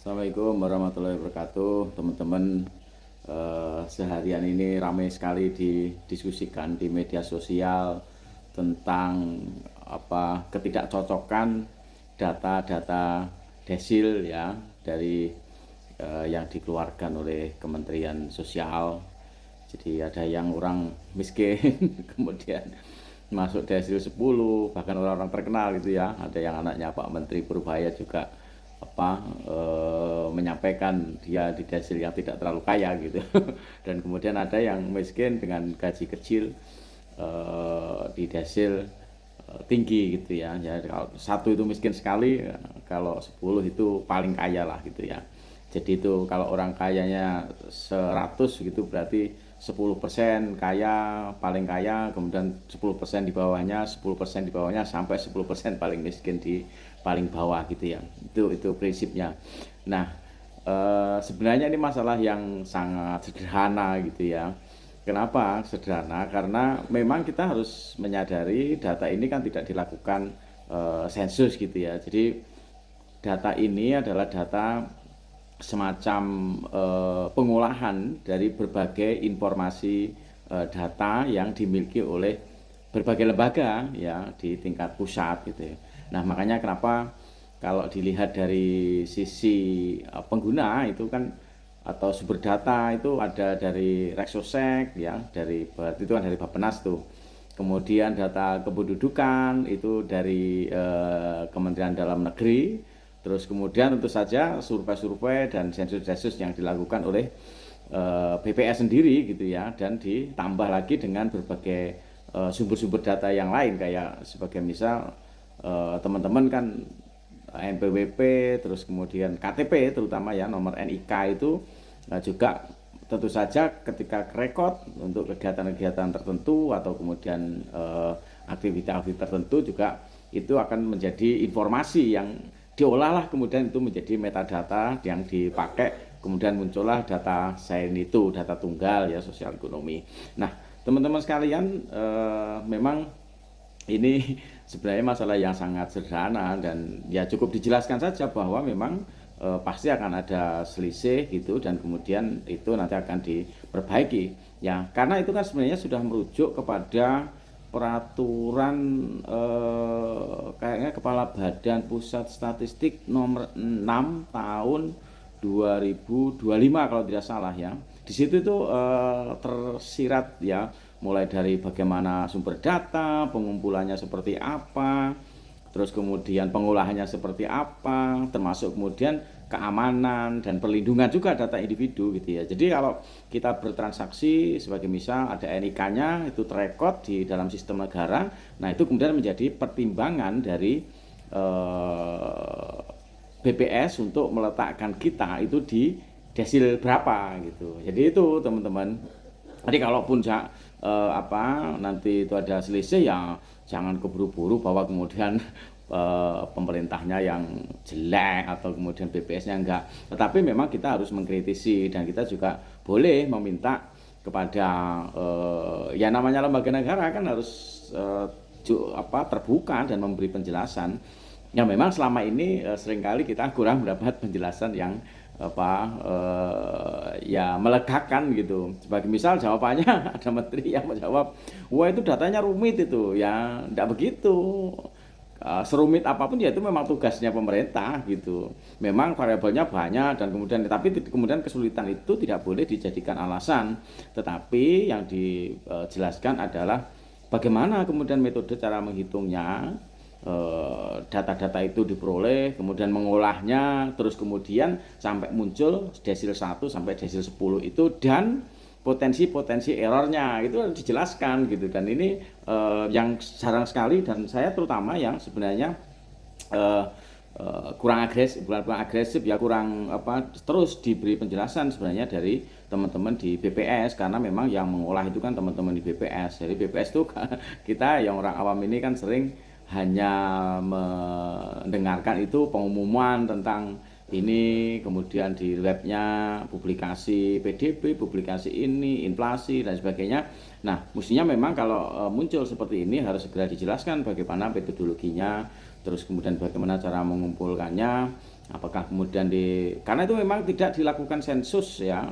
Assalamualaikum warahmatullahi wabarakatuh, teman-teman. Seharian ini ramai sekali didiskusikan di media sosial tentang ketidakcocokan data-data desil ya dari yang dikeluarkan oleh Kementerian Sosial. Jadi ada yang orang miskin kemudian masuk desil 10, bahkan orang-orang terkenal gitu ya. Ada yang anaknya Pak Menteri Purbaya juga menyampaikan dia di desil yang tidak terlalu kaya gitu. Dan kemudian ada yang miskin dengan gaji kecil di desil tinggi gitu ya. Ya kalau satu itu miskin sekali, kalau 10 itu paling kaya lah gitu ya. Jadi itu kalau orang kayanya 100 gitu berarti 10% kaya, paling kaya, kemudian 10% di bawahnya, 10% di bawahnya, sampai 10% paling miskin di paling bawah gitu ya. Itu prinsipnya. Nah, sebenarnya ini masalah yang sangat sederhana gitu ya. Kenapa sederhana? Karena memang kita harus menyadari data ini kan tidak dilakukan sensus gitu ya. Jadi data ini adalah data semacam pengolahan dari berbagai informasi data yang dimiliki oleh berbagai lembaga ya di tingkat pusat gitu ya. Nah, makanya kenapa kalau dilihat dari sisi pengguna itu kan atau sumber data itu ada dari Reksosek ya, itu kan dari Bappenas tuh. Kemudian data kependudukan itu dari Kementerian Dalam Negeri. Terus kemudian tentu saja survei-survei dan sensus-sensus yang dilakukan oleh BPS sendiri gitu ya, dan ditambah lagi dengan berbagai sumber-sumber data yang lain kayak sebagai misal teman-teman kan NPWP, terus kemudian KTP terutama ya, nomor NIK itu juga tentu saja ketika rekod untuk kegiatan-kegiatan tertentu atau kemudian aktivitas-aktivitas tertentu juga itu akan menjadi informasi yang diolahlah, kemudian itu menjadi metadata yang dipakai, kemudian muncullah data sains itu, data tunggal ya, sosial ekonomi. Nah, teman-teman sekalian, memang ini sebenarnya masalah yang sangat sederhana dan ya cukup dijelaskan saja bahwa memang pasti akan ada selisih gitu, dan kemudian itu nanti akan diperbaiki ya, karena itu kan sebenarnya sudah merujuk kepada peraturan kayaknya Kepala Badan Pusat Statistik nomor 6 tahun 2025 kalau tidak salah ya. Di situ itu tersirat ya, mulai dari bagaimana sumber data, pengumpulannya seperti apa, terus kemudian pengolahannya seperti apa, termasuk kemudian keamanan dan perlindungan juga data individu gitu ya. Jadi kalau kita bertransaksi sebagai misal ada NIK-nya itu terekod di dalam sistem negara, nah itu kemudian menjadi pertimbangan dari BPS untuk meletakkan kita itu di desil berapa gitu. Jadi itu teman-teman. Jadi kalaupun nanti itu ada selisih ya jangan keburu-buru bahwa kemudian pemerintahnya yang jelek atau kemudian BPS-nya enggak. Tetapi memang kita harus mengkritisi, dan kita juga boleh meminta kepada ya namanya lembaga negara kan harus terbuka dan memberi penjelasan. Ya memang selama ini seringkali kita kurang mendapat penjelasan yang ya melegakan gitu. Sebagai misal jawabannya ada menteri yang menjawab, wah itu datanya rumit itu ya, tidak begitu. Serumit apapun ya itu memang tugasnya pemerintah gitu. Memang variabelnya banyak dan kemudian kesulitan itu tidak boleh dijadikan alasan. Tetapi yang dijelaskan adalah bagaimana kemudian metode cara menghitungnya, data-data itu diperoleh, kemudian mengolahnya, terus kemudian sampai muncul desil 1 sampai desil 10 itu, dan potensi-potensi errornya itu harus dijelaskan gitu. Dan ini yang jarang sekali, dan saya terutama yang sebenarnya kurang agresif ya, kurang terus diberi penjelasan sebenarnya dari teman-teman di BPS, karena memang yang mengolah itu kan teman-teman di BPS. Jadi BPS itu kita yang orang awam ini kan sering hanya mendengarkan itu pengumuman tentang ini, kemudian di webnya publikasi PDB, publikasi ini, inflasi dan sebagainya. Nah, mestinya memang kalau muncul seperti ini harus segera dijelaskan bagaimana metodologinya, terus kemudian bagaimana cara mengumpulkannya, Apakah kemudian karena itu memang tidak dilakukan sensus ya,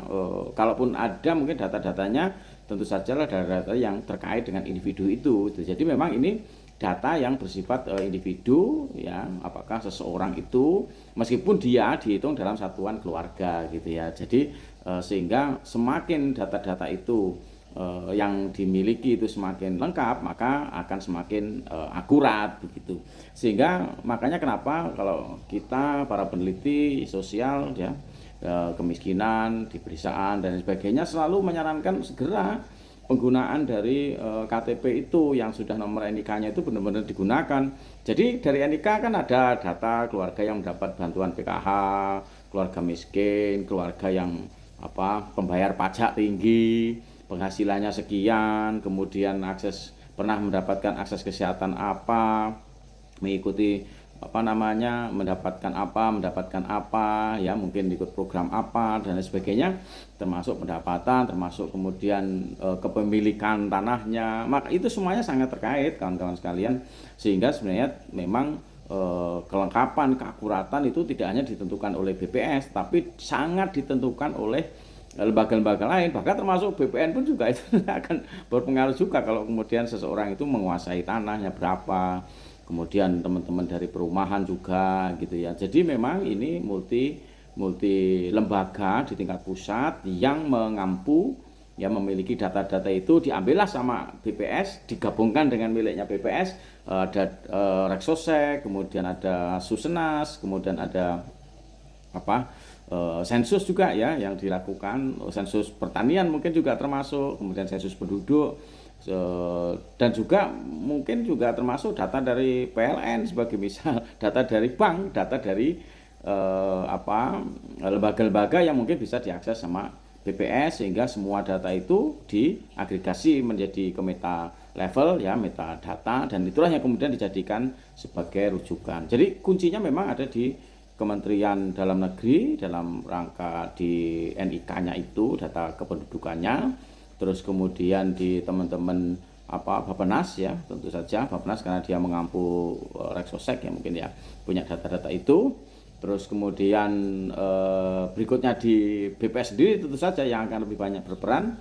kalaupun ada mungkin data-datanya tentu saja lah data-data yang terkait dengan individu itu. Jadi memang ini data yang bersifat individu ya, apakah seseorang itu meskipun dia dihitung dalam satuan keluarga gitu ya. Jadi sehingga semakin data-data itu yang dimiliki itu semakin lengkap, maka akan semakin akurat begitu. Sehingga makanya kenapa kalau kita para peneliti sosial ya, kemiskinan di pedesaan dan sebagainya selalu menyarankan segera penggunaan dari KTP itu yang sudah nomor NIK-nya itu benar-benar digunakan. Jadi dari NIK kan ada data keluarga yang mendapat bantuan PKH, keluarga miskin, keluarga yang pembayar pajak tinggi, penghasilannya sekian, kemudian pernah mendapatkan akses kesehatan apa, mengikuti mendapatkan apa ya, mungkin ikut program apa dan sebagainya, termasuk pendapatan, termasuk kemudian kepemilikan tanahnya. Maka itu semuanya sangat terkait kawan-kawan sekalian, sehingga sebenarnya memang kelengkapan, keakuratan itu tidak hanya ditentukan oleh BPS, tapi sangat ditentukan oleh lembaga-lembaga lain, bahkan termasuk BPN pun juga itu akan berpengaruh juga kalau kemudian seseorang itu menguasai tanahnya berapa, kemudian teman-teman dari perumahan juga gitu ya. Jadi memang ini multi lembaga di tingkat pusat yang mengampu ya, memiliki data-data itu, diambillah sama BPS, digabungkan dengan miliknya BPS, ada Reksosek, kemudian ada Susenas, kemudian ada sensus juga ya yang dilakukan, sensus pertanian mungkin juga termasuk, kemudian sensus penduduk, dan juga mungkin juga termasuk data dari PLN sebagai misal, data dari bank, data dari lembaga-lembaga yang mungkin bisa diakses sama BPS, sehingga semua data itu diagregasi menjadi ke meta level ya, metadata, dan itulah yang kemudian dijadikan sebagai rujukan. Jadi kuncinya memang ada di Kementerian Dalam Negeri dalam rangka di NIK-nya itu, data kependudukannya, terus kemudian di teman-teman Bappenas ya, tentu saja Bappenas karena dia mengampu Reksosek ya, mungkin ya punya data-data itu. Terus kemudian berikutnya di BPS sendiri tentu saja yang akan lebih banyak berperan,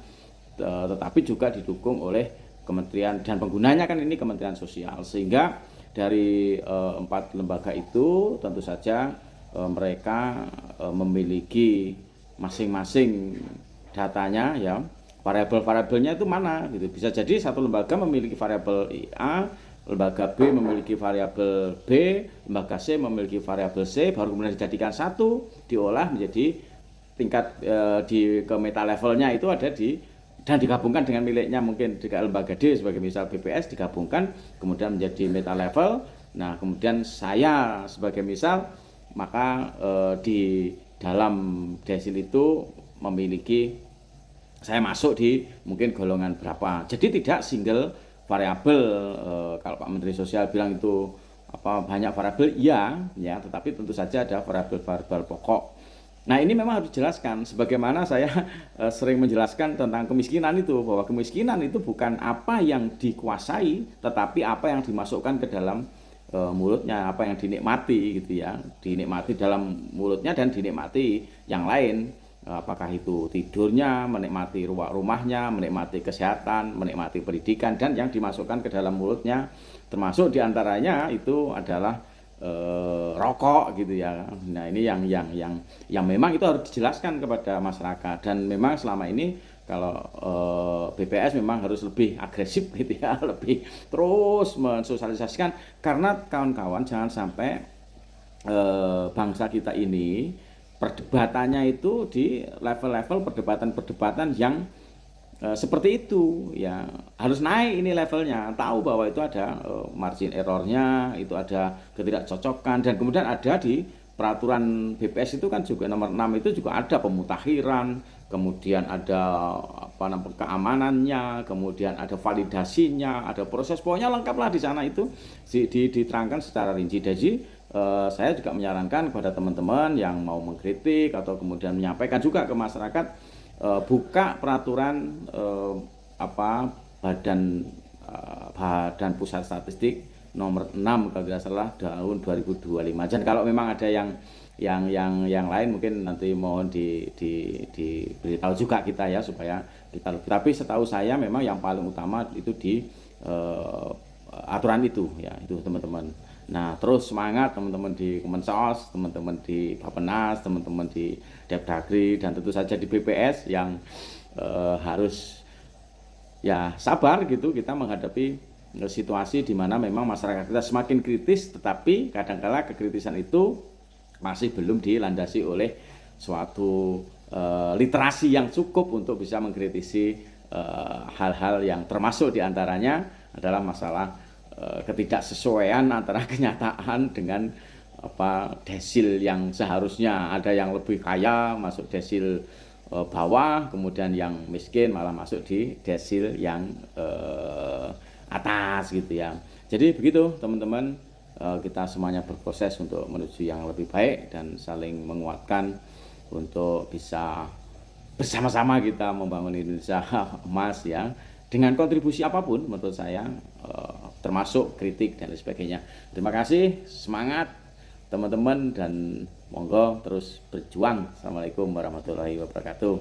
tetapi juga didukung oleh kementerian, dan penggunanya kan ini Kementerian Sosial, sehingga dari 4 lembaga itu tentu saja mereka memiliki masing-masing datanya ya, variabel-variabelnya itu mana gitu. Bisa jadi satu lembaga memiliki variabel A, lembaga B memiliki variabel B, lembaga C memiliki variabel C, baru kemudian dijadikan satu, diolah menjadi tingkat ke meta levelnya itu ada dan digabungkan dengan miliknya mungkin di lembaga D sebagai misal BPS, digabungkan kemudian menjadi meta level. Nah kemudian saya sebagai misal, maka di dalam desil itu memiliki, saya masuk di mungkin golongan berapa. Jadi tidak single variabel, kalau Pak Menteri Sosial bilang itu banyak variabel, iya ya, tetapi tentu saja ada variabel-variabel pokok. Nah ini memang harus dijelaskan, sebagaimana saya sering menjelaskan tentang kemiskinan itu, bahwa kemiskinan itu bukan apa yang dikuasai, tetapi apa yang dimasukkan ke dalam mulutnya, apa yang dinikmati gitu ya, dinikmati dalam mulutnya dan dinikmati yang lain, apakah itu tidurnya, menikmati rumahnya, menikmati kesehatan, menikmati pendidikan, dan yang dimasukkan ke dalam mulutnya termasuk diantaranya itu adalah rokok gitu ya. Nah ini yang memang itu harus dijelaskan kepada masyarakat, dan memang selama ini kalau BPS memang harus lebih agresif gitu ya, lebih terus mensosialisasikan, karena kawan-kawan jangan sampai bangsa kita ini perdebatannya itu di level-level perdebatan-perdebatan yang seperti itu ya. Harus naik ini levelnya, tahu bahwa itu ada margin errornya, itu ada ketidakcocokan, dan kemudian ada di peraturan BPS itu kan juga nomor 6 itu juga ada pemutakhiran, kemudian ada keamanannya, kemudian ada validasinya, ada proses, pokoknya lengkap lah di sana itu diterangkan secara rinci. Jadi saya juga menyarankan kepada teman-teman yang mau mengkritik atau kemudian menyampaikan juga ke masyarakat, buka peraturan Badan Pusat Statistik nomor 6 kalau tidak salah tahun 2025. Dan kalau memang ada yang yang lain mungkin nanti mohon diberitahu juga kita ya supaya kita lebih. Tapi setahu saya memang yang paling utama itu di aturan itu ya, itu teman-teman. Nah, terus semangat teman-teman di Kemensos, teman-teman di Bappenas, teman-teman di Depdagri, dan tentu saja di BPS yang harus ya sabar gitu kita menghadapi situasi di mana memang masyarakat kita semakin kritis, tetapi kadang-kala kekritisan itu masih belum dilandasi oleh suatu literasi yang cukup untuk bisa mengkritisi hal-hal yang termasuk diantaranya adalah masalah ketidaksesuaian antara kenyataan dengan desil yang seharusnya ada yang lebih kaya masuk desil bawah, kemudian yang miskin malah masuk di desil yang atas gitu ya. Jadi begitu teman-teman, kita semuanya berproses untuk menuju yang lebih baik dan saling menguatkan untuk bisa bersama-sama kita membangun Indonesia emas ya, dengan kontribusi apapun menurut saya, termasuk kritik dan lain sebagainya. Terima kasih, semangat teman-teman, dan monggo terus berjuang. Assalamualaikum warahmatullahi wabarakatuh.